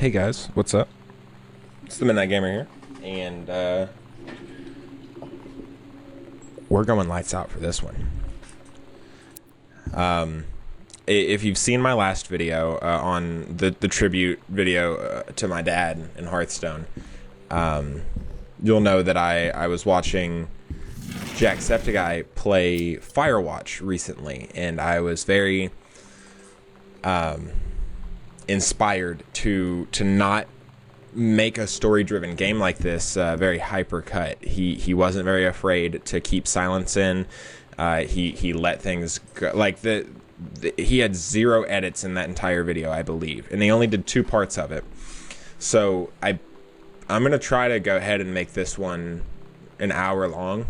Hey guys, what's up? It's the Midnight Gamer here, and we're going lights out for this one. If you've seen my last video on the tribute video to my dad in Hearthstone, you'll know that I was watching Jacksepticeye play Firewatch recently, and I was very inspired to not make a story-driven game like this very hyper-cut. He wasn't very afraid to keep silence in. He let things go. Like he had 0 edits in that entire video, I believe, and they only did 2 parts of it. So I'm gonna try to go ahead and make this one an hour long,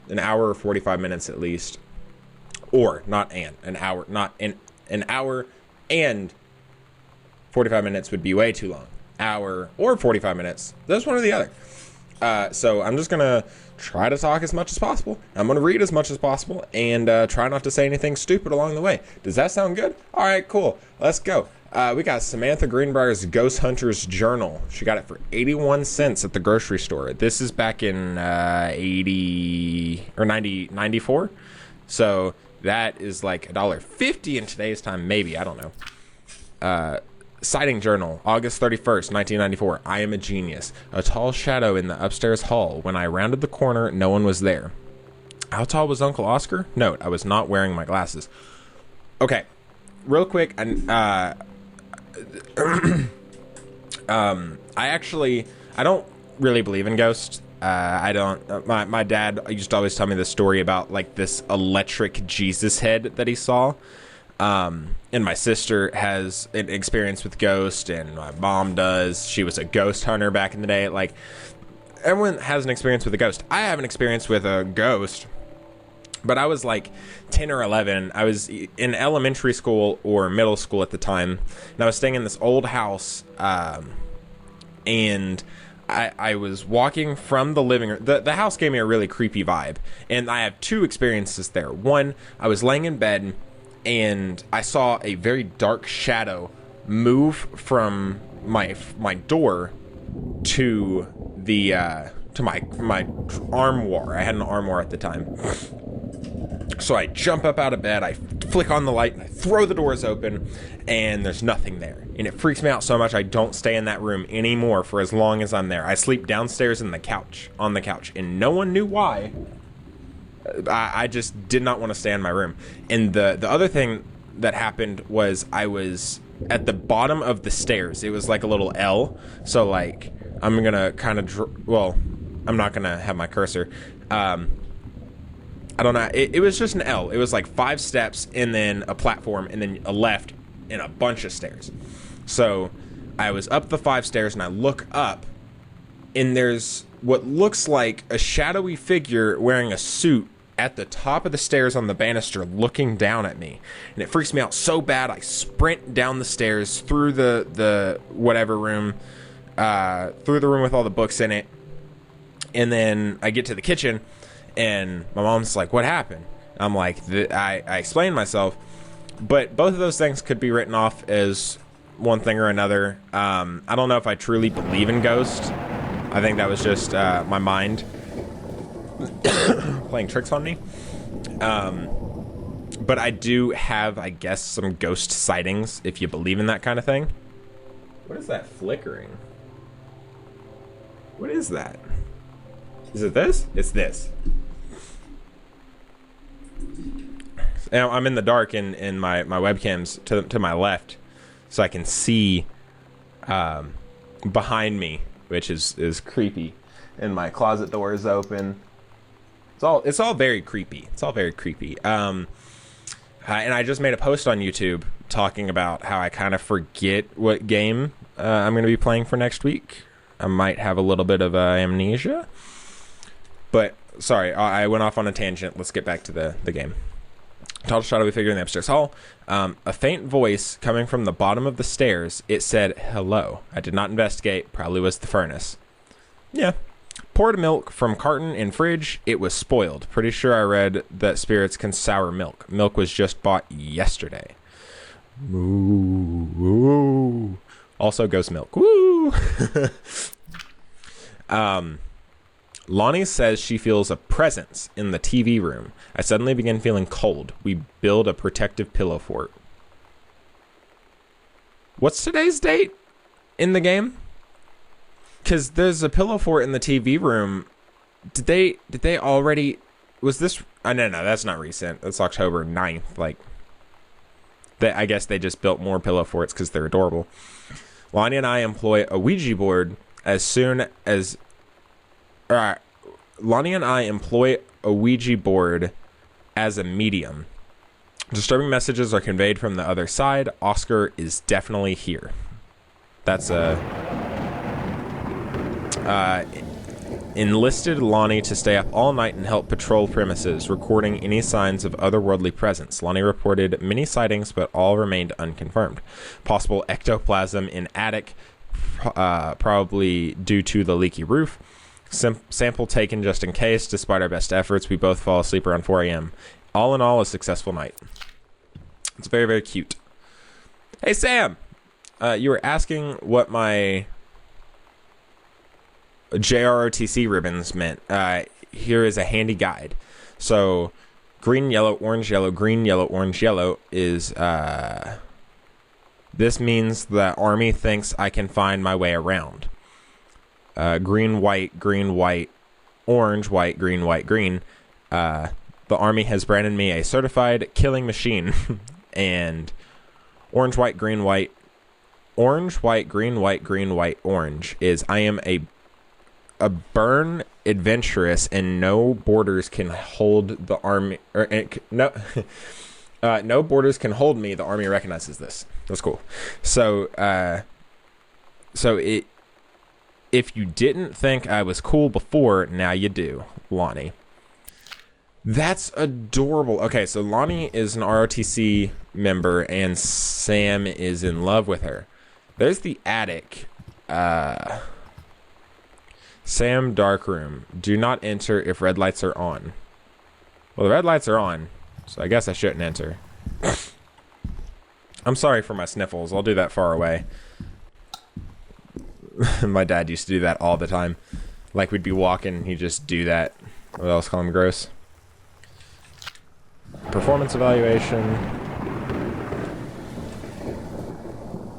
an hour or 45 minutes at least, or an hour, not an hour and 45 minutes would be way too long. Hour or 45 minutes. That's one or the other. So I'm just going to try to talk as much as possible. I'm going to read as much as possible and try not to say anything stupid along the way. Does that sound good? All right, cool. Let's go. We got Samantha Greenbrier's Ghost Hunter's Journal. She got it for 81 cents at the grocery store. This is back in 94. So that is like $1.50 in today's time, maybe. I don't know. Sighting Journal, August 31st, 1994. I am a genius. A tall shadow in the upstairs hall. When I rounded the corner, no one was there. How tall was Uncle Oscar? Note, I was not wearing my glasses. Okay, real quick, I don't really believe in ghosts. I don't. My dad used to always tell me this story about like this electric Jesus head that he saw. And my sister has an experience with ghosts, and my mom does. She was a ghost hunter back in the day. Like, everyone has an experience with a ghost. I have an experience with a ghost, but I was like 10 or 11. I was in elementary school or middle school at the time, and I was staying in this old house, and I was walking from the living room. The house gave me a really creepy vibe, and I have 2 experiences there. One, I was laying in bed, and I saw a very dark shadow move from my door to the to my armoire. I had an armoire at the time. So I jump up out of bed, I flick on the light, and I throw the doors open, and there's nothing there. And it freaks me out so much I don't stay in that room anymore for as long as I'm there. I sleep downstairs on the couch, and no one knew why. I just did not want to stay in my room. And the other thing that happened was I was at the bottom of the stairs. It was like a little L. So like I'm going to kind of, I'm not going to have my cursor. I don't know. It was just an L. It was like 5 steps and then a platform and then a left and a bunch of stairs. So I was up the 5 stairs and I look up and there's what looks like a shadowy figure wearing a suit at the top of the stairs on the banister looking down at me. And it freaks me out so bad I sprint down the stairs through the whatever room, through the room with all the books in it. And then I get to the kitchen and my mom's like, what happened? I'm like, I explained myself, but both of those things could be written off as one thing or another. I don't know if I truly believe in ghosts. I think that was just my mind playing tricks on me. But I do have, I guess, some ghost sightings, if you believe in that kind of thing. What is that flickering? What is that? Is it this? It's this. Now, I'm in the dark in my webcam's to my left, so I can see behind me, which is creepy. And my closet door is open. It's all very creepy. It's all very creepy. And I just made a post on YouTube talking about how I kind of forget what game I'm going to be playing for next week. I might have a little bit of amnesia. But, sorry, I went off on a tangent. Let's get back to the game. Tall shadowy figure in the upstairs hall. A faint voice coming from the bottom of the stairs. It said, hello. I did not investigate. Probably was the furnace. Yeah. Poured milk from carton in fridge. It was spoiled. Pretty sure I read that spirits can sour milk. Milk was just bought yesterday. Ooh. Also, ghost milk. Woo! Lonnie says she feels a presence in the TV room. I suddenly begin feeling cold. We build a protective pillow fort. What's today's date in the game? Because there's a pillow fort in the TV room. Did they already... Was this... no, that's not recent. That's October 9th. Like, I guess they just built more pillow forts because they're adorable. Lonnie and I employ a Ouija board as soon as... Lonnie and I employ a Ouija board as a medium. Disturbing messages are conveyed from the other side. Oscar is definitely here. That's enlisted Lonnie to stay up all night and help patrol premises, recording any signs of otherworldly presence. Lonnie reported many sightings, but all remained unconfirmed. Possible ectoplasm in attic, probably due to the leaky roof. Sample taken just in case. Despite our best efforts, we both fall asleep around 4 a.m. All in all, a successful night. It's very, very cute. Hey, Sam! You were asking what my JROTC ribbons meant. Here is a handy guide. So, green, yellow, orange, yellow, green, yellow, orange, yellow is... this means the army thinks I can find my way around. Green, white, orange, white, green. The army has branded me a certified killing machine. And orange, white, green, white, orange, white, green, white, orange is I am a burn adventurous and no borders can hold the army. No borders can hold me. The army recognizes this. That's cool. So if you didn't think I was cool before, now you do, Lonnie. That's adorable. Okay, so Lonnie is an ROTC member, and Sam is in love with her. There's the attic. Sam, dark room. Do not enter if red lights are on. Well, the red lights are on, so I guess I shouldn't enter. I'm sorry for my sniffles. I'll do that far away. My dad used to do that all the time. Like, we'd be walking, he'd just do that. What else call him gross? Performance evaluation.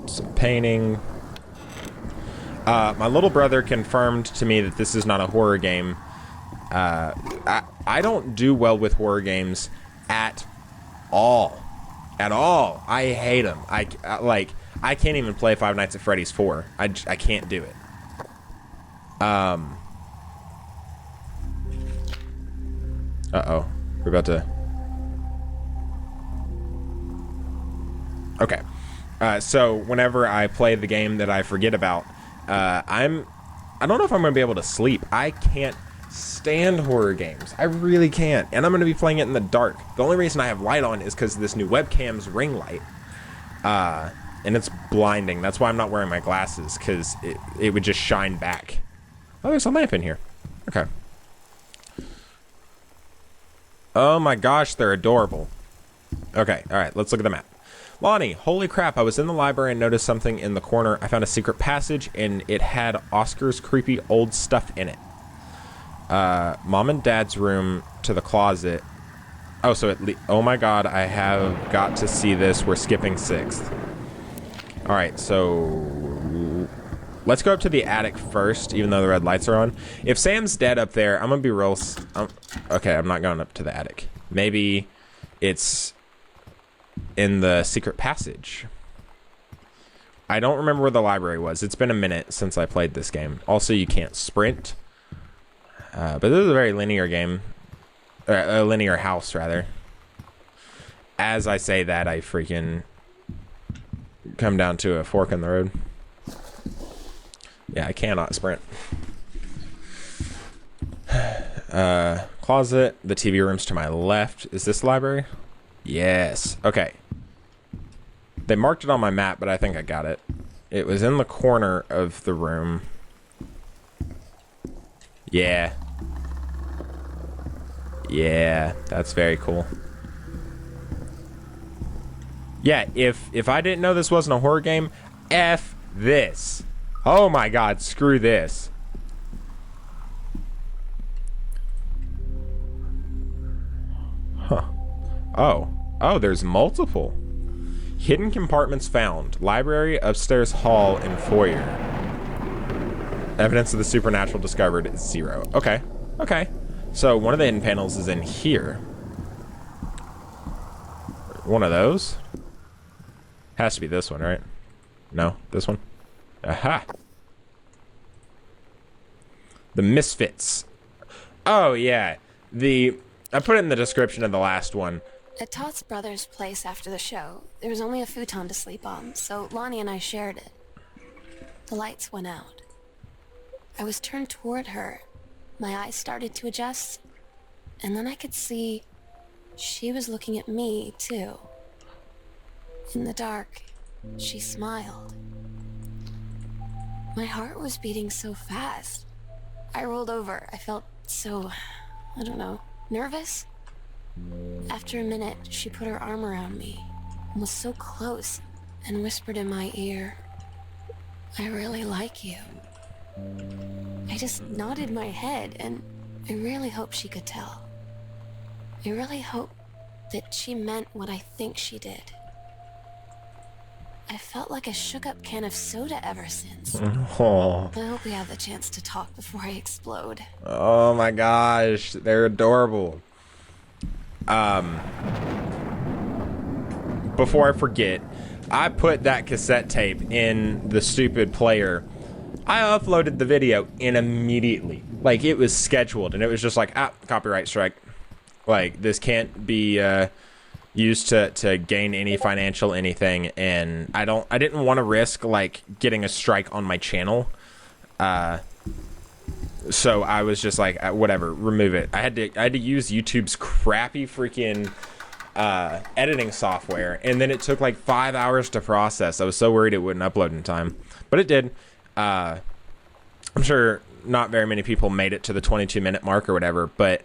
Some painting. My little brother confirmed to me that this is not a horror game. I don't do well with horror games at all. At all. I hate them. I can't even play Five Nights at Freddy's 4. I can't do it. Uh-oh. We're about to... Okay. So whenever I play the game that I forget about, I don't know if I'm going to be able to sleep. I can't stand horror games. I really can't. And I'm going to be playing it in the dark. The only reason I have light on is because this new webcam's ring light. And it's blinding. That's why I'm not wearing my glasses, because it would just shine back. Oh, there's a lamp in here. Okay. Oh my gosh, they're adorable. Okay, alright, let's look at the map. Lonnie, holy crap, I was in the library and noticed something in the corner. I found a secret passage, and it had Oscar's creepy old stuff in it. Mom and Dad's room to the closet. Oh, so oh my god, I have got to see this. We're skipping 6th. Alright, so let's go up to the attic first, even though the red lights are on. If Sam's dead up there, I'm gonna be real... okay, I'm not going up to the attic. Maybe it's in the secret passage. I don't remember where the library was. It's been a minute since I played this game. Also, you can't sprint. But this is a very linear game. Or a linear house, rather. As I say that, I freaking come down to a fork in the road. Yeah, I cannot sprint. Closet. The TV room's to my left. Is this the library? Yes. Okay. They marked it on my map, but I think I got it. It was in the corner of the room. Yeah. Yeah, that's very cool. Yeah, if I didn't know this wasn't a horror game, F this. Oh my god, screw this. Huh. Oh, there's multiple. Hidden compartments found. Library, upstairs hall, and foyer. Evidence of the supernatural discovered is 0. Okay. Okay. So one of the hidden panels is in here. One of those? Has to be this one, right? No, this one? Aha! The Misfits. Oh, yeah. I put it in the description of the last one. At Todd's brother's place after the show, there was only a futon to sleep on, so Lonnie and I shared it. The lights went out. I was turned toward her. My eyes started to adjust, and then I could see she was looking at me, too. In the dark, she smiled. My heart was beating so fast. I rolled over. I felt so, I don't know, nervous? After a minute, she put her arm around me and was so close and whispered in my ear, "I really like you." I just nodded my head, and I really hope she could tell. I really hope that she meant what I think she did. I felt like a shook-up can of soda ever since. Oh. I hope we have the chance to talk before I explode. Oh my gosh, they're adorable. Before I forget, I put that cassette tape in the stupid player. I uploaded the video and immediately, like, it was scheduled, and it was just like, copyright strike. Like, this can't be used to gain any financial anything, and I didn't want to risk, like, getting a strike on my channel. So I was just like, whatever, remove it. I had to use YouTube's crappy freaking editing software, and then it took like 5 hours to process. I was so worried it wouldn't upload in time, but it did. I'm sure not very many people made it to the 22-minute mark or whatever, but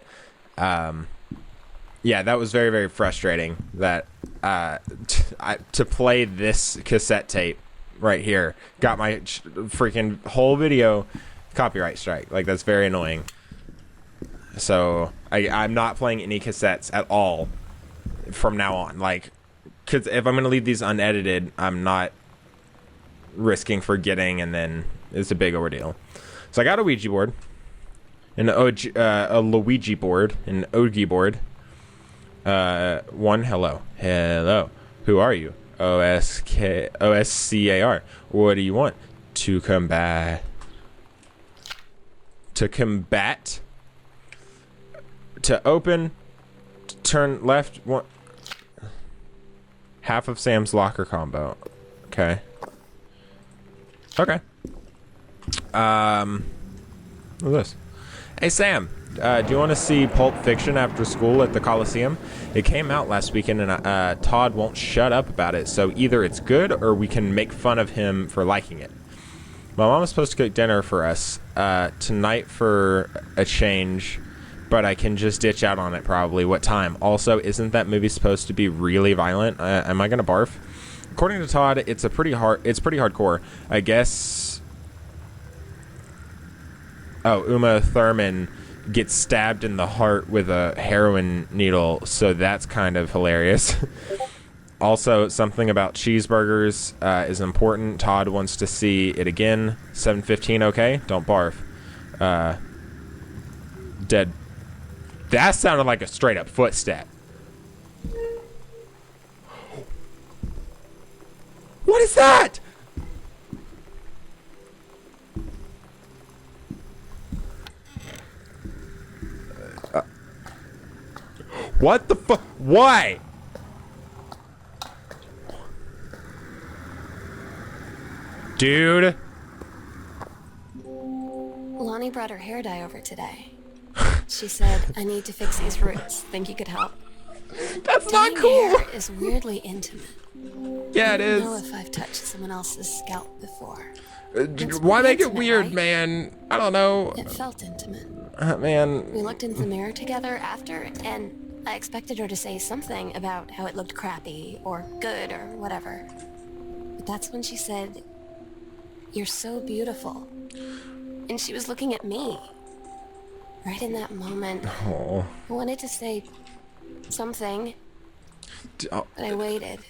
yeah, that was very, very frustrating that to play this cassette tape right here got my freaking whole video copyright strike. Like, that's very annoying. So I'm not playing any cassettes at all from now on. Like, cause if I'm gonna leave these unedited, I'm not risking forgetting, and then it's a big ordeal. So I got a Ouija board, a Luigi board, an Ogi board. Hello. Who are you? OSCAR. What do you want? To combat. To open. To turn left. One. Half of Sam's locker combo. Okay. What's this? Hey, Sam. Do you want to see Pulp Fiction after school at the Coliseum? It came out last weekend, and Todd won't shut up about it, so either it's good or we can make fun of him for liking it. My mom was supposed to cook dinner for us tonight for a change, but I can just ditch out on it probably. What time? Also, isn't that movie supposed to be really violent? Am I gonna barf? According to Todd, it's pretty hardcore. I guess. Oh, Uma Thurman gets stabbed in the heart with a heroin needle, so that's kind of hilarious. Also, something about cheeseburgers is important. Todd wants to see it again. 7:15, okay? Don't barf. Dead. That sounded like a straight up footstep. What is that? What the fuck? Why? Dude. Lonnie brought her hair dye over today. She said, "I need to fix these roots. Think you could help?" That's Dyeing not cool. hair is weirdly intimate. Yeah, it I is. don't know if I've touched someone else's scalp before. Why make it intimate, weird, right? man? I don't know. It felt intimate. Man. We looked into the mirror together after, and I expected her to say something about how it looked crappy or good or whatever. But that's when she said, You're so beautiful. And she was looking at me. Right in that moment, Oh. I wanted to say something, Oh, but I waited,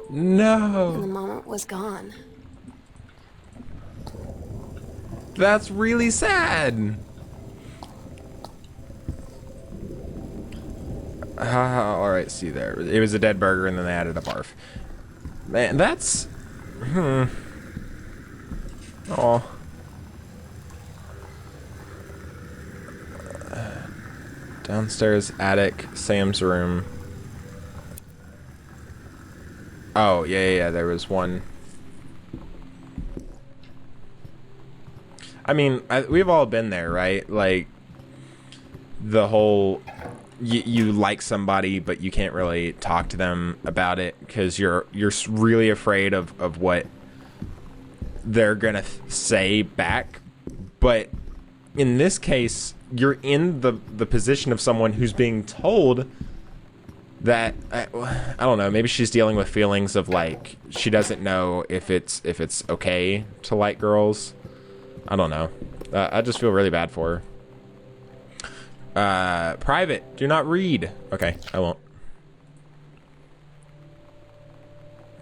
and the no. moment was gone. That's really sad. All right, see there. It was a dead burger, and then they added a barf. Man, that's. Oh. Downstairs attic, Sam's room. Oh, yeah. There was one. I mean, we've all been there, right? Like, the whole you like somebody but you can't really talk to them about it because you're really afraid of what they're gonna say back. But in this case, you're in the position of someone who's being told that I don't know, maybe she's dealing with feelings of like she doesn't know if it's okay to like girls. I don't know. I just feel really bad for her. Private. Do not read. Okay, I won't.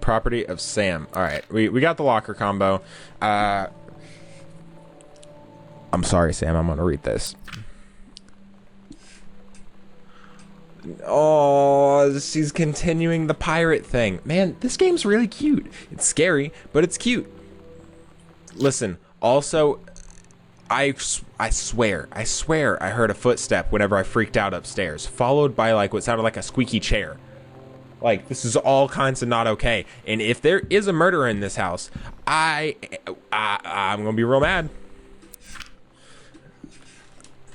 Property of Sam. Alright, we got the locker combo. I'm sorry, Sam. I'm going to read this. Oh, she's continuing the pirate thing. Man, this game's really cute. It's scary, but it's cute. Listen, also, I swear I heard a footstep whenever I freaked out upstairs, followed by like what sounded like a squeaky chair. Like, this is all kinds of not okay. And if there is a murderer in this house, I'm gonna be real mad.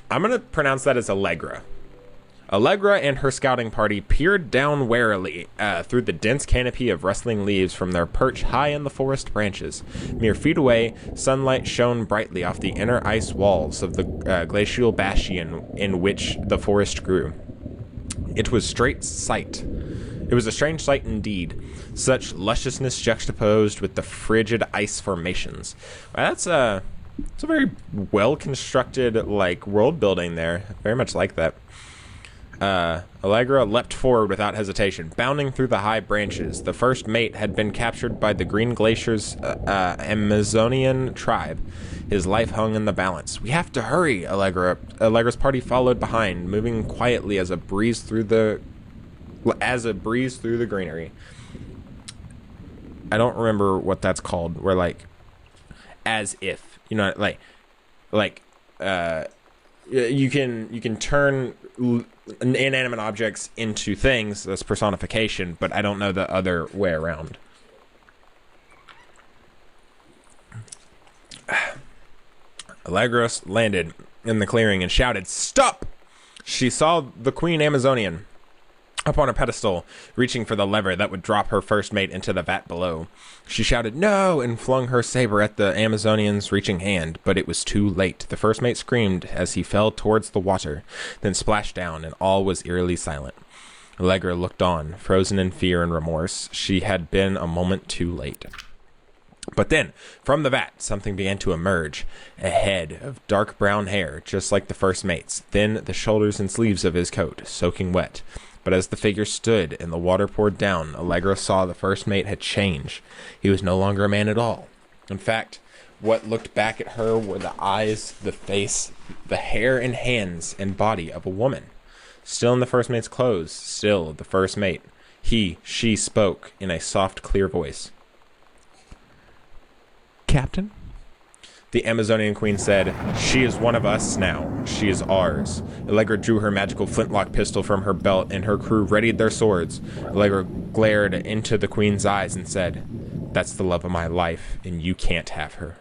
I'm gonna pronounce that as Allegra. Allegra and her scouting party peered down warily through the dense canopy of rustling leaves from their perch high in the forest branches. Mere feet away, sunlight shone brightly off the inner ice walls of the glacial bastion in which the forest grew. It was It was a strange sight indeed, such lusciousness juxtaposed with the frigid ice formations. It's a very well-constructed, like, world building there. Very much like that. Allegra leapt forward without hesitation, bounding through the high branches. The first mate had been captured by the Green Glacier's Amazonian tribe. His life hung in the balance. We have to hurry, Allegra's party followed behind, moving quietly as a breeze through the greenery. I don't remember what that's called. Where like, as if, you know, you can turn inanimate objects into things. That's personification, but I don't know the other way around. Allegra landed in the clearing and shouted, "Stop!" She saw the Queen Amazonian upon a pedestal, reaching for the lever that would drop her first mate into the vat below. She shouted, "No!" and flung her saber at the Amazonian's reaching hand, but it was too late. The first mate screamed as he fell towards the water, then splashed down, and all was eerily silent. Allegra looked on, frozen in fear and remorse. She had been a moment too late. But then, from the vat, something began to emerge. A head of dark brown hair, just like the first mate's, then the shoulders and sleeves of his coat, soaking wet. But as the figure stood and the water poured down, Allegra saw the first mate had changed. He was no longer a man at all. In fact, what looked back at her were the eyes, the face, the hair and hands and body of a woman. Still in the first mate's clothes, still the first mate. She spoke in a soft, clear voice. "Captain?" The Amazonian queen said, "She is one of us now. She is ours." Allegra drew her magical flintlock pistol from her belt, and her crew readied their swords. Allegra glared into the queen's eyes and said, "That's the love of my life, and you can't have her."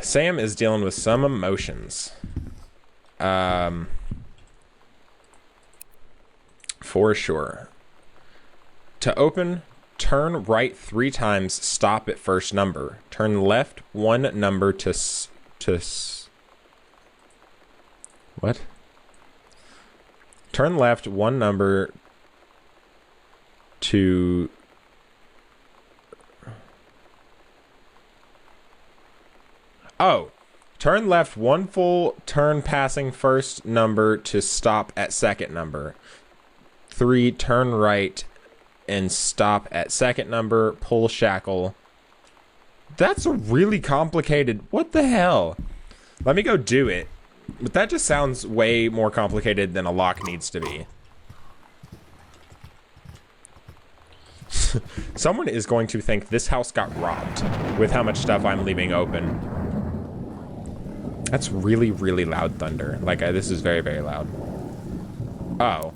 Sam is dealing with some emotions. For sure. To open, turn right 3 times, stop at first number. Turn left 1 number what? Turn left 1 number to Oh, turn left one full turn passing first number to stop at second number. 3, turn right and stop at second number, pull shackle. That's a really complicated... What the hell? Let me go do it. But that just sounds way more complicated than a lock needs to be. Someone is going to think this house got robbed with how much stuff I'm leaving open. That's really, really loud thunder. Like, this is very, very loud. Oh.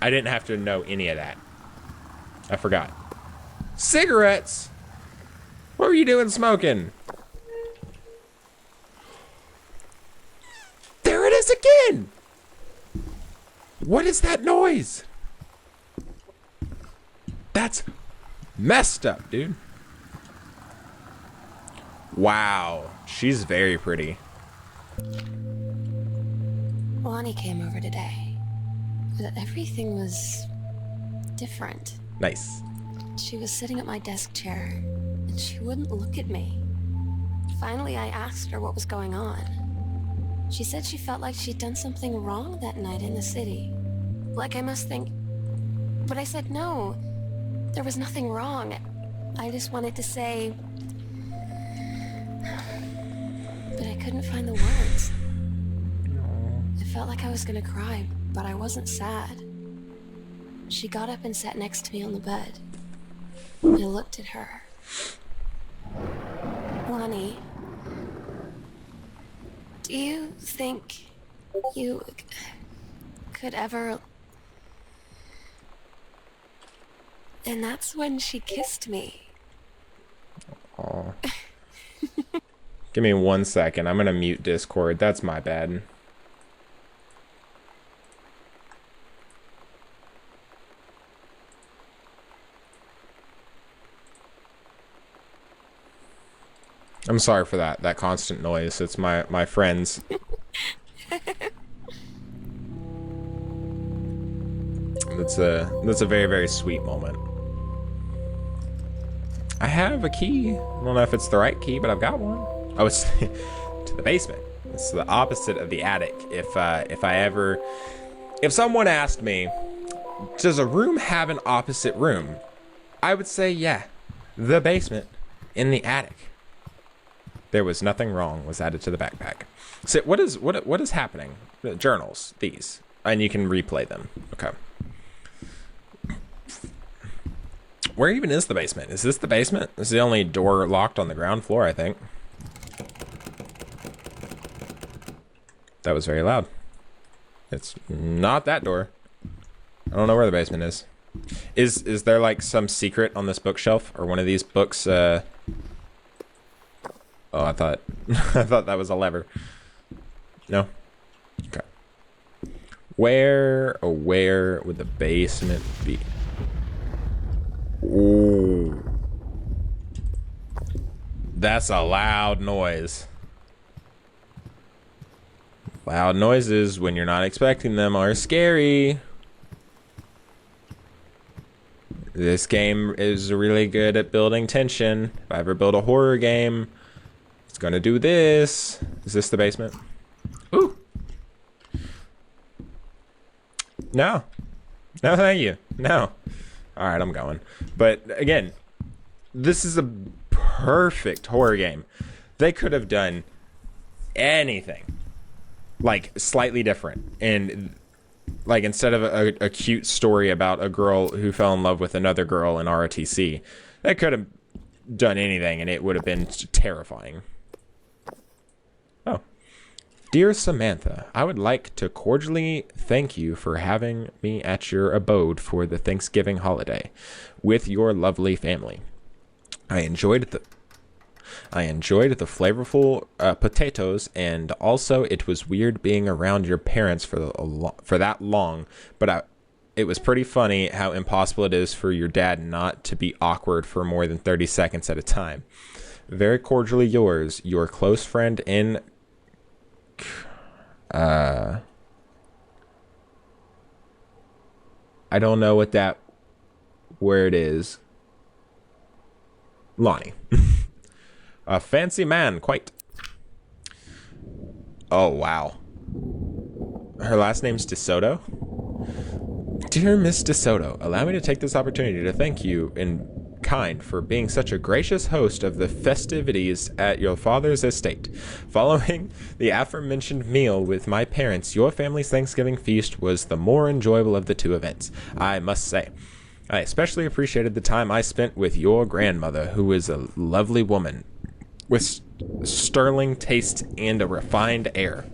I didn't have to know any of that. I forgot. Cigarettes? What were you doing smoking? There it is again! What is that noise? That's messed up, dude. Wow, she's very pretty. Lonnie came over today. Everything was different. Nice. She was sitting at my desk chair, and she wouldn't look at me. Finally, I asked her what was going on. She said she felt like she'd done something wrong that night in the city. Like I must think... But I said no. There was nothing wrong. I just wanted to say... But I couldn't find the words. I felt like I was gonna cry, but I wasn't sad. She got up and sat next to me on the bed. I looked at her. Lonnie, do you think you could ever... And that's when she kissed me. Aw. Give me 1 second. I'm gonna mute Discord. That's my bad. I'm sorry for that constant noise. It's my friends. That's a very, very sweet moment. I have a key. I don't know if it's the right key, but I've got one. Oh, it's to the basement. It's the opposite of the attic. If someone asked me, does a room have an opposite room? I would say, yeah, the basement in the attic. There was nothing wrong was added to the backpack. So what is happening? The journals, these, and you can replay them. Okay. Where even is the basement? Is this the basement? This is the only door locked on the ground floor, I think. That was very loud. It's not that door. I don't know where the basement is. Is there like some secret on this bookshelf or one of these books? Oh, I thought that was a lever. No. Okay. Where would the basement be? Ooh. That's a loud noise. Loud noises when you're not expecting them are scary. This game is really good at building tension. If I ever build a horror game, it's gonna do this. Is this the basement? Ooh. No. No, thank you. No. All right, I'm going. But again, this is a perfect horror game. They could have done anything, like slightly different, and like instead of a cute story about a girl who fell in love with another girl in ROTC, they could have done anything, and it would have been terrifying. Oh. Dear Samantha, I would like to cordially thank you for having me at your abode for the Thanksgiving holiday with your lovely family. I enjoyed the flavorful potatoes, and also it was weird being around your parents for that long, but it was pretty funny how impossible it is for your dad not to be awkward for more than 30 seconds at a time. Very cordially yours, your close friend in I don't know what that word is. Lonnie. A fancy man, quite. Oh, wow. Her last name's DeSoto? Dear Miss DeSoto, allow me to take this opportunity to thank you in kind for being such a gracious host of the festivities at your father's estate. Following the aforementioned meal with my parents, your family's Thanksgiving feast was the more enjoyable of the two events, I must say. I especially appreciated the time I spent with your grandmother, who is a lovely woman with sterling taste and a refined air.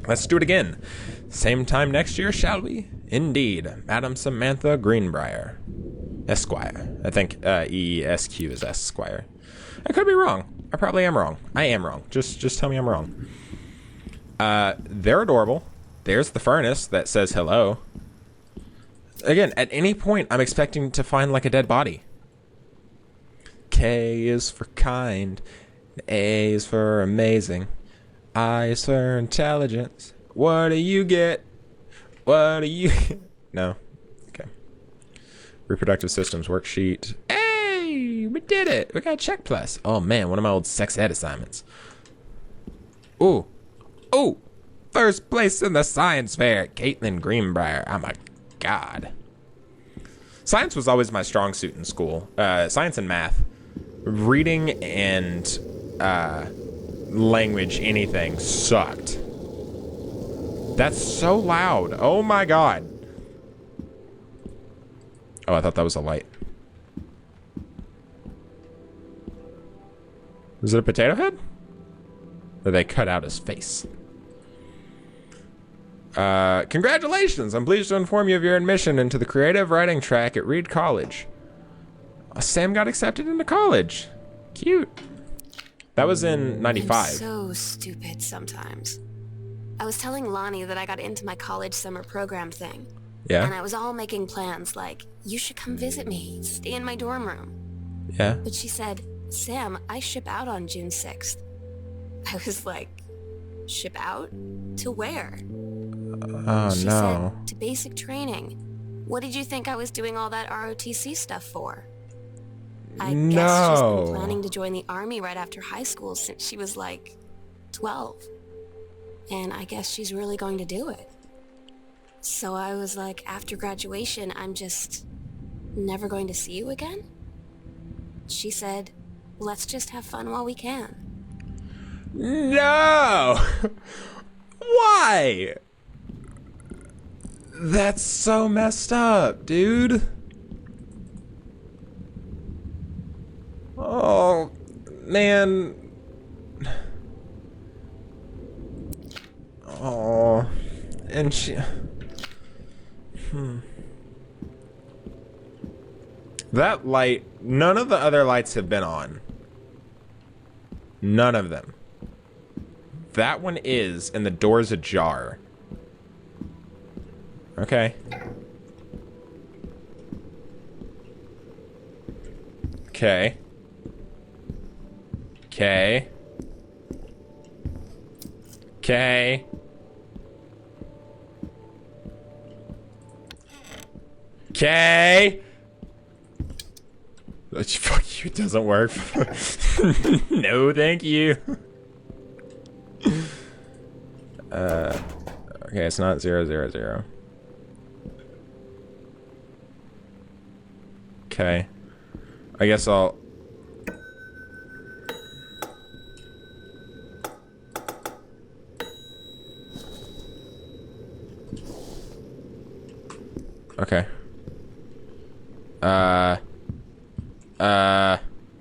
Let's do it again. Same time next year, shall we? Indeed, Madam Samantha Greenbrier, Esquire. I think ESQ is Esquire. I could be wrong. I probably am wrong. I am wrong. Just tell me I'm wrong. They're adorable. There's the furnace that says hello. Again, at any point, I'm expecting to find like a dead body. K is for kind. A is for amazing. I is for intelligence. What do you get? What do you... No. Okay. Reproductive systems worksheet. Hey! We did it! We got a check plus. Oh man, one of my old sex ed assignments. Ooh. Ooh! First place in the science fair. Caitlin Greenbrier. Oh my god. Science was always my strong suit in school. Science and math. Reading and language, anything, sucked. That's so loud. Oh my god. Oh, I thought that was a light. Was it a potato head? Or they cut out his face? Congratulations! I'm pleased to inform you of your admission into the creative writing track at Reed College. Sam got accepted into college. Cute. That was in 95. I'm so stupid sometimes. I was telling Lonnie that I got into my college summer program thing. Yeah? And I was all making plans like, you should come visit me, stay in my dorm room. Yeah? But she said, Sam, I ship out on June 6th. I was like, ship out? To where? Oh, She no. said, to basic training. What did you think I was doing all that ROTC stuff for? I guess she's been planning to join the army right after high school since she was like 12. And I guess she's really going to do it. So I was like, after graduation, I'm just never going to see you again? She said, let's just have fun while we can. No! Why? That's so messed up, dude. Oh, man. Oh, and she... That light, none of the other lights have been on. None of them. That one is, and the door's ajar. Okay. Okay. Okay. Okay. Okay. Fuck you, it doesn't work. No, thank you. Okay, it's not 000. Okay. I guess I'll... Okay.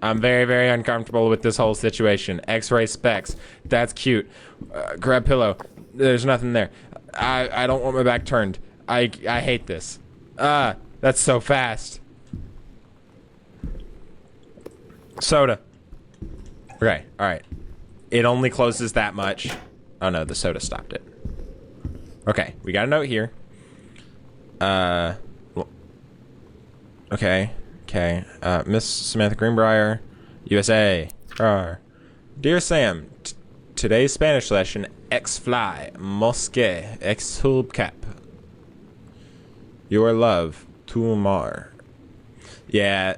I'm very, very uncomfortable with this whole situation. X-ray specs. That's cute. Grab pillow. There's nothing there. I don't want my back turned. I hate this. That's so fast. Soda. Okay, alright. It only closes that much. Oh no, the soda stopped it. Okay, we got a note here. Okay. Miss Samantha Greenbrier, USA. Dear Sam, today's Spanish lesson, ex-fly, mosque, ex-hubcap. Your love, tu mar. Yeah,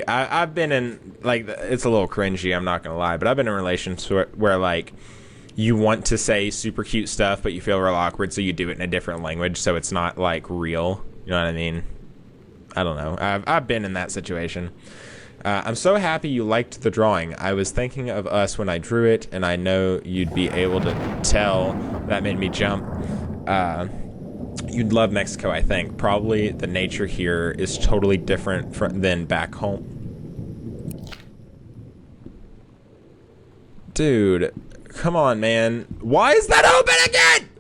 I've been in, like, it's a little cringy, I'm not gonna lie, but I've been in relations where like you want to say super cute stuff, but you feel real awkward, so you do it in a different language, so it's not like real. You know what I mean? I don't know. I've been in that situation. I'm so happy you liked the drawing. I was thinking of us when I drew it, and I know you'd be able to tell. That made me jump. You'd love Mexico, I think. Probably the nature here is totally different than back home. Dude, come on, man. Why is that open again?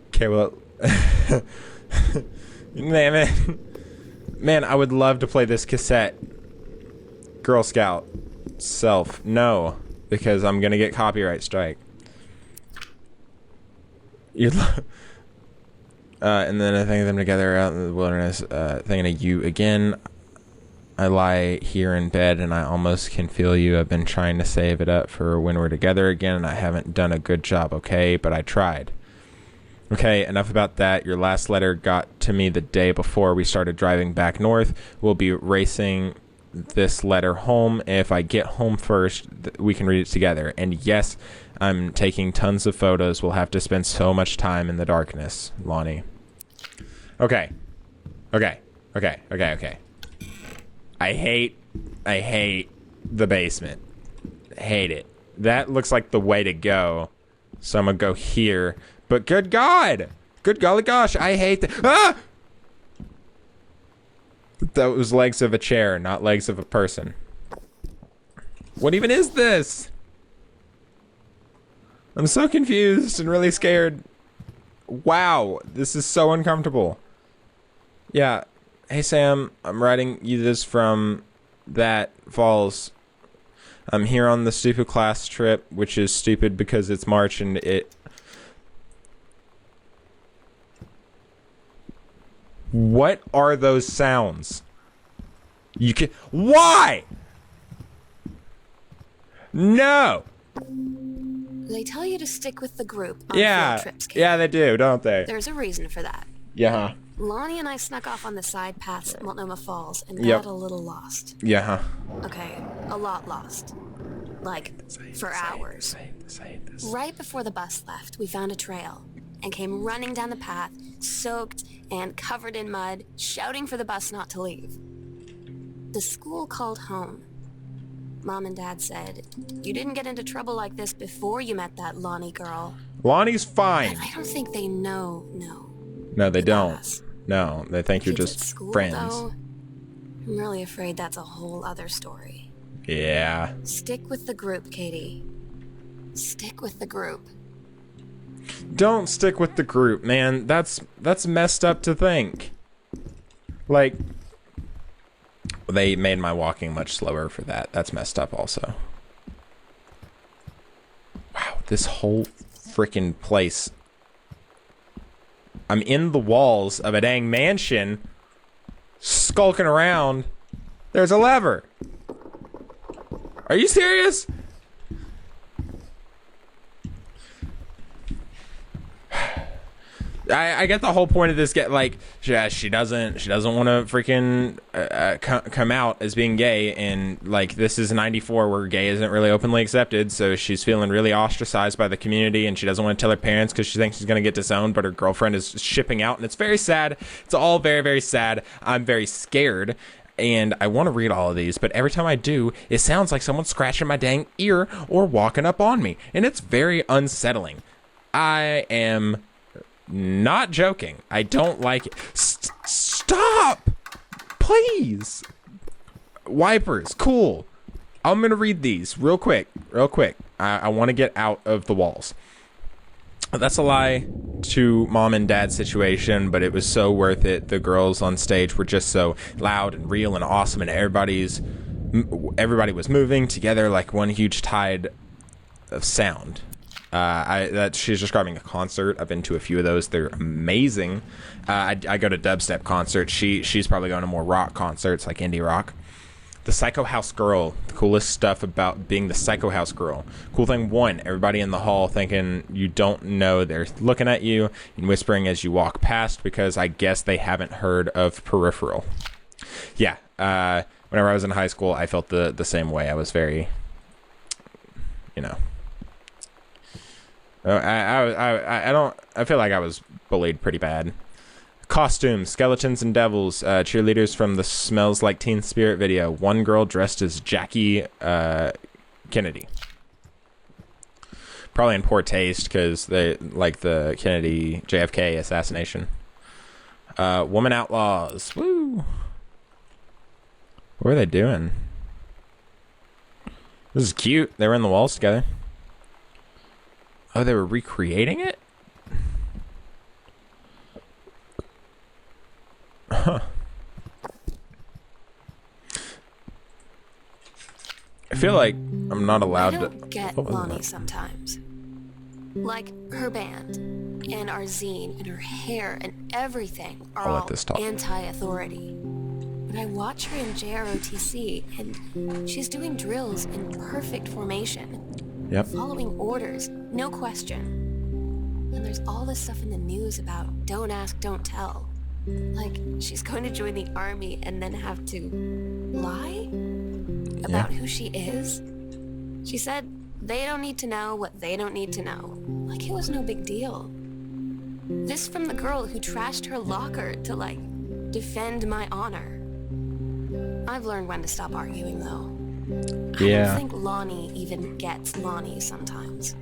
Okay, well... Man, I would love to play this cassette. Girl Scout. Self. No. Because I'm gonna get copyright strike. You'd and then I think of them together out in the wilderness, thinking of you again. I lie here in bed and I almost can feel you. I've been trying to save it up for when we're together again, and I haven't done a good job, okay? But I tried. Okay, enough about that. Your last letter got to me the day before we started driving back north. We'll be racing this letter home. If I get home first, we can read it together. And yes, I'm taking tons of photos. We'll have to spend so much time in the darkness, Lonnie. Okay. I hate the basement. Hate it. That looks like the way to go. So I'm gonna go here. But good God! Good golly gosh, I hate that. Ah! That was legs of a chair, not legs of a person. What even is this? I'm so confused and really scared. Wow, this is so uncomfortable. Yeah. Hey Sam, I'm writing you this from that falls. I'm here on the stupid class trip, which is stupid because it's March and it... What are those sounds? You can... Why? No! They tell you to stick with the group on Yeah, field trips, Kate. yeah, they do, don't they? There's a reason for that. Yeah. Lonnie and I snuck off on the side paths at Multnomah Falls and Yep. got a little lost. Yeah. Okay, a lot lost. Like, for hours. Say this. Right before the bus left, we found a trail and came running down the path, soaked and covered in mud, shouting for the bus not to leave. The school called home. Mom and Dad said, "You didn't get into trouble like this before you met that Lonnie girl." Lonnie's fine. But I don't think they know. No, they about don't. us. No, they think you're Kids at just school, friends. though, I'm really afraid that's a whole other story. Yeah. Stick with the group, Katie. Stick with the group. Don't stick with the group, man. That's messed up to think. Like, they made my walking much slower for that. That's messed up also. Wow, this whole freaking place. I'm in the walls of a dang mansion, skulking around. There's a lever. Are you serious? I get the whole point of this. Get like, she doesn't want to freaking come out as being gay, and like this is '94 where gay isn't really openly accepted, so she's feeling really ostracized by the community, and she doesn't want to tell her parents because she thinks she's gonna get disowned. But her girlfriend is shipping out, and it's very sad. It's all very, very sad. I'm very scared. And I want to read all of these, but every time I do, it sounds like someone's scratching my dang ear or walking up on me. And it's very unsettling. I am not joking. I don't like it. Stop! Please! Wipers. Cool. I'm going to read these real quick. I want to get out of the walls. That's a lie to mom and dad situation, but it was so worth it. The girls on stage were just so loud and real and awesome, and everybody was moving together like one huge tide of sound. She's describing a concert. I've been to a few of those. They're amazing. I go to dubstep concerts. She's probably going to more rock concerts like indie rock. The Psycho House girl. The coolest stuff about being the Psycho House girl. Cool thing one, everybody in the hall thinking you don't know they're looking at you and whispering as you walk past because I guess they haven't heard of Peripheral. Yeah, whenever I was in high school, I felt the same way. I was very, you know, I feel like I was bullied pretty bad. Costumes, skeletons and devils, cheerleaders from the Smells Like Teen Spirit video. One girl dressed as Jackie Kennedy. Probably in poor taste because they like the Kennedy JFK assassination. Woman outlaws. Woo! What are they doing? This is cute. They were in the walls together. Oh, they were recreating it? Huh. I feel like I'm not allowed to... I don't get Lonnie sometimes. Like, her band, and our zine, and her hair, and everything are all anti-authority. But I watch her in JROTC, and she's doing drills in perfect formation. Yep. Following orders, no question. And there's all this stuff in the news about don't ask, don't tell. Like, she's going to join the army and then have to lie about who she is. She said they don't need to know what they don't need to know. Like it was no big deal. This from the girl who trashed her locker to, like, defend my honor. I've learned when to stop arguing, though. I don't think Lonnie even gets Lonnie sometimes.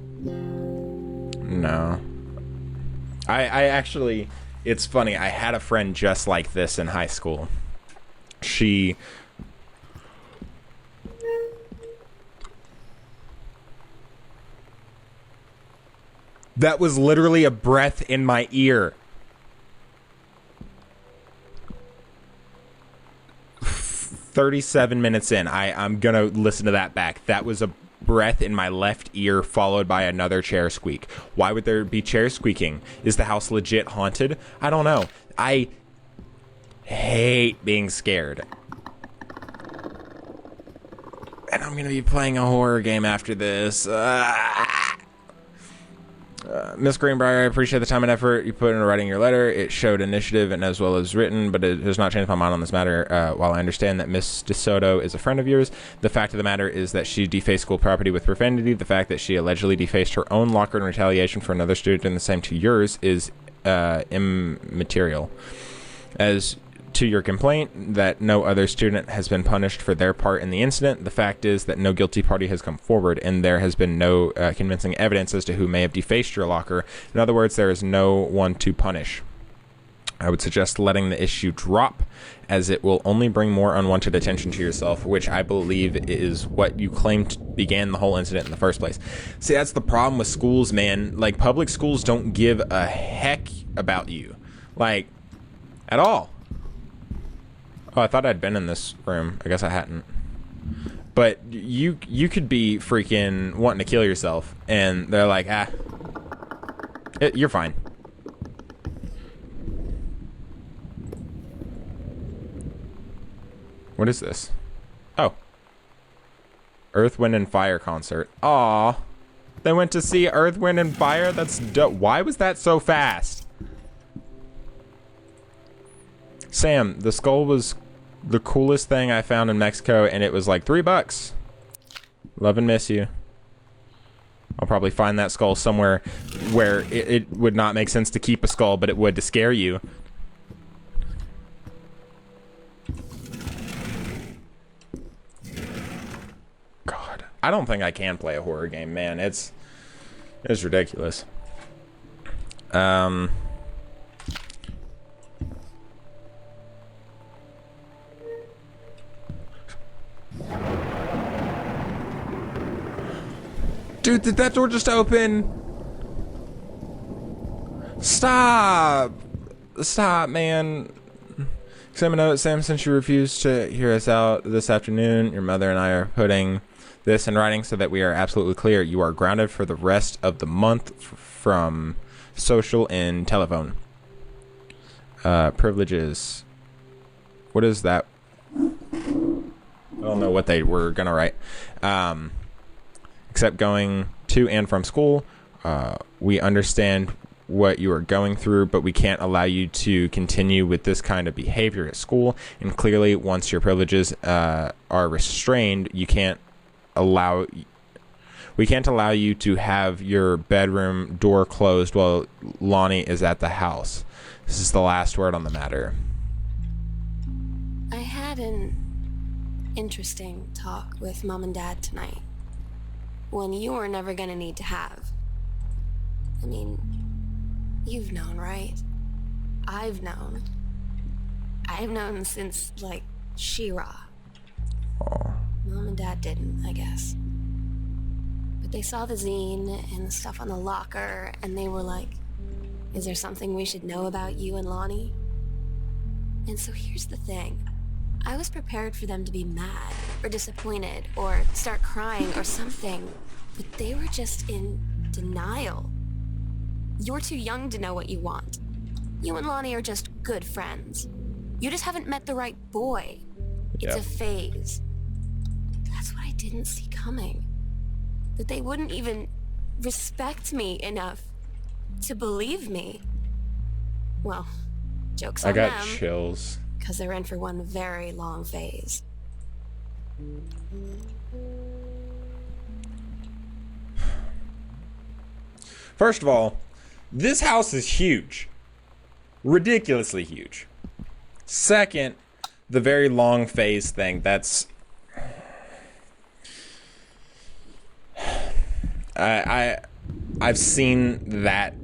No. I actually... It's funny, I had a friend just like this in high school. She... That was literally a breath in my ear. 37 minutes in. I'm gonna listen to that back. That was a breath in my left ear followed by another chair squeak. Why would there be chair squeaking? Is the house legit haunted? I don't know. I hate being scared. And I'm gonna be playing a horror game after this. Miss Greenbrier, I appreciate the time and effort you put into writing your letter. It showed initiative and as well as written, but it has not changed my mind on this matter. While I understand that Miss DeSoto is a friend of yours, the fact of the matter is that she defaced school property with profanity. The fact that she allegedly defaced her own locker in retaliation for another student doing the same to yours is immaterial. As to your complaint that no other student has been punished for their part in the incident, the fact is that no guilty party has come forward and there has been no convincing evidence as to who may have defaced your locker. In other words, there is no one to punish. I would suggest letting the issue drop, as it will only bring more unwanted attention to yourself, which I believe is what you claimed began the whole incident in the first place. See, that's the problem with schools, man. Like, public schools don't give a heck about you. Like, at all. Oh, I thought I'd been in this room. I guess I hadn't. But you could be freaking wanting to kill yourself, and they're like, you're fine. What is this? Oh. Earth, Wind, and Fire concert. Aw. They went to see Earth, Wind, and Fire? That's dope. Why was that so fast? Sam, the skull was the coolest thing I found in Mexico, and it was like $3. Love and miss you. I'll probably find that skull somewhere where it would not make sense to keep a skull, but it would to scare you. God, I don't think I can play a horror game, man. It's ridiculous. Dude, did that door just open? Stop! Stop, man. Sam, a note, Sam, since you refused to hear us out this afternoon, your mother and I are putting this in writing so that we are absolutely clear. You are grounded for the rest of the month from social and telephone. Privileges. What is that? don't know what they were gonna write. Except going to and from school. We understand what you are going through, but we can't allow you to continue with this kind of behavior at school. And clearly, once your privileges are restrained, we can't allow you to have your bedroom door closed while Lonnie is at the house. This is the last word on the matter. I had an interesting talk with Mom and Dad tonight. One you were never gonna need to have. I mean, you've known, right? I've known. I've known since, like, She-Ra. Mom and Dad didn't, I guess. But they saw the zine and the stuff on the locker, and they were like, is there something we should know about you and Lonnie? And so here's the thing. I was prepared for them to be mad, or disappointed, or start crying, or something. But they were just in denial. You're too young to know what you want. You and Lonnie are just good friends. You just haven't met the right boy. It's a phase. That's what I didn't see coming. That they wouldn't even respect me enough to believe me. Well, joke's on them. I got chills. Because they're in for one very long phase. First of all, this house is huge. Ridiculously huge. Second, the very long phase thing, that's... I've seen that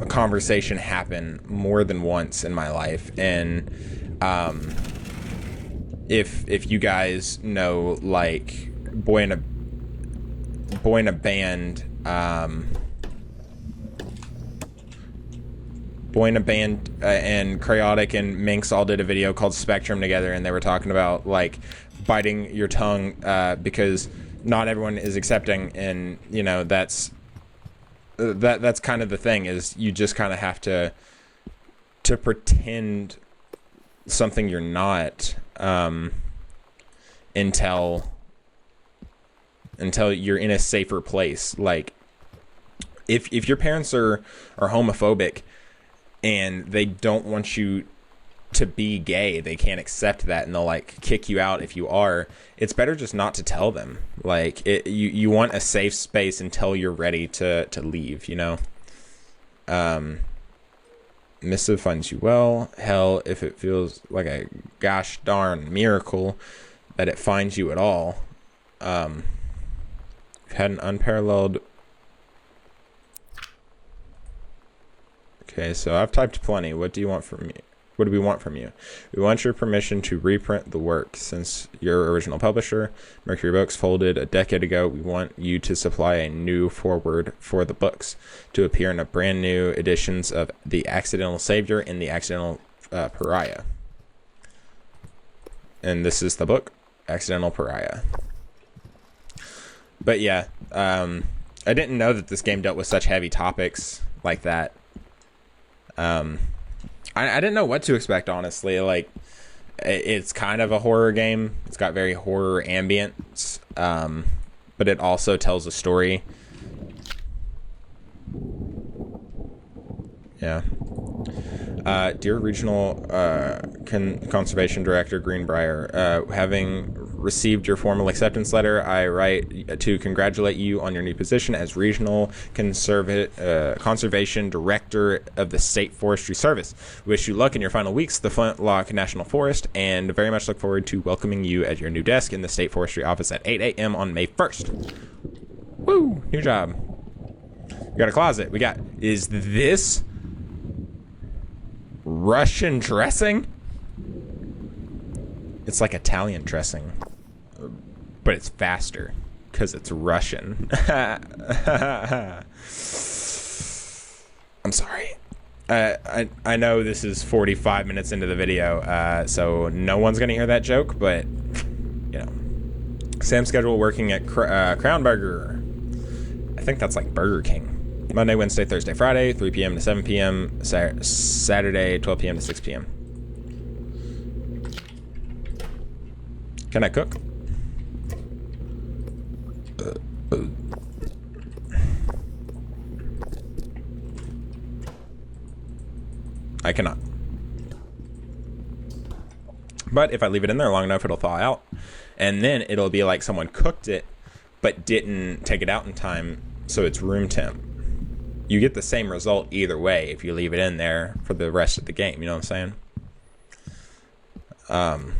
conversation happen more than once in my life, and if you guys know, like, Boy in a Band, and Chaotic and Minx all did a video called Spectrum together, and they were talking about, like, biting your tongue because not everyone is accepting, and, you know, that's kind of the thing, is you just kind of have to pretend something you're not until you're in a safer place. Like, if your parents are homophobic and they don't want you to be gay, they can't accept that, and they'll, like, kick you out if you are, it's better just not to tell them. Like, you want a safe space until you're ready to leave, you know? Missive finds you well. Hell, if it feels like a gosh darn miracle that it finds you at all. You've had an unparalleled... Okay, so I've typed plenty. What do you want from me? What do we want from you? We want your permission to reprint the work. Since your original publisher, Mercury Books, folded a decade ago, we want you to supply a new foreword for the books to appear in a brand new editions of The Accidental Savior and The Accidental Pariah. And this is the book, Accidental Pariah. But yeah, I didn't know that this game dealt with such heavy topics like that. I didn't know what to expect, honestly. Like, it's kind of a horror game. It's got very horror ambience, but it also tells a story. Yeah. Dear Regional Conservation Director Greenbrier, having received your formal acceptance letter, I write to congratulate you on your new position as Regional Conservation Director of the State Forestry Service. We wish you luck in your final weeks at the Flintlock National Forest, and very much look forward to welcoming you at your new desk in the State Forestry Office at 8 a.m. on May 1st. Woo! New job. We got a closet. Is this Russian dressing? It's like Italian dressing, but it's faster because it's Russian. I'm sorry. I know this is 45 minutes into the video, so no one's gonna hear that joke, but you know, Sam's schedule working at Crown Burger. I think that's like Burger King. Monday, Wednesday, Thursday, Friday, 3 p.m. to 7 p.m. Saturday, 12 p.m. to 6 p.m. Can I cook? I cannot. But if I leave it in there long enough, it'll thaw out. And then it'll be like someone cooked it, but didn't take it out in time, so it's room temp. You get the same result either way if you leave it in there for the rest of the game. You know what I'm saying?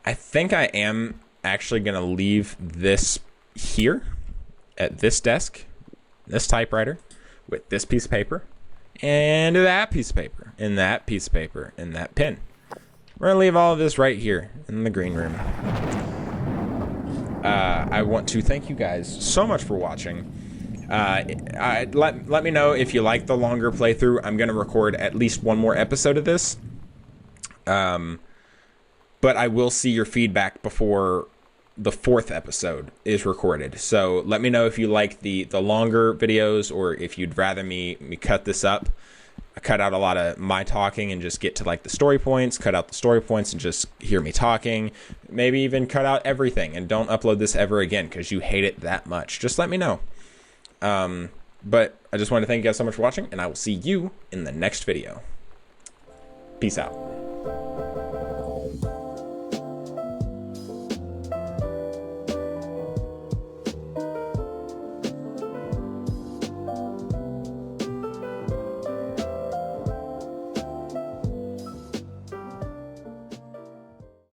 I think I am actually going to leave this here at this desk, this typewriter, with this piece of paper, and that piece of paper, and that piece of paper, and that pen. We're going to leave all of this right here in the green room. I want to thank you guys so much for watching. Let me know if you like the longer playthrough. I'm going to record at least one more episode of this. But I will see your feedback before the 4th episode is recorded. So let me know if you like the longer videos, or if you'd rather me cut this up. I cut out a lot of my talking and just get to like the story points, cut out the story points and just hear me talking. Maybe even cut out everything and don't upload this ever again because you hate it that much. Just let me know. But I just want to thank you guys so much for watching, and I will see you in the next video. Peace out.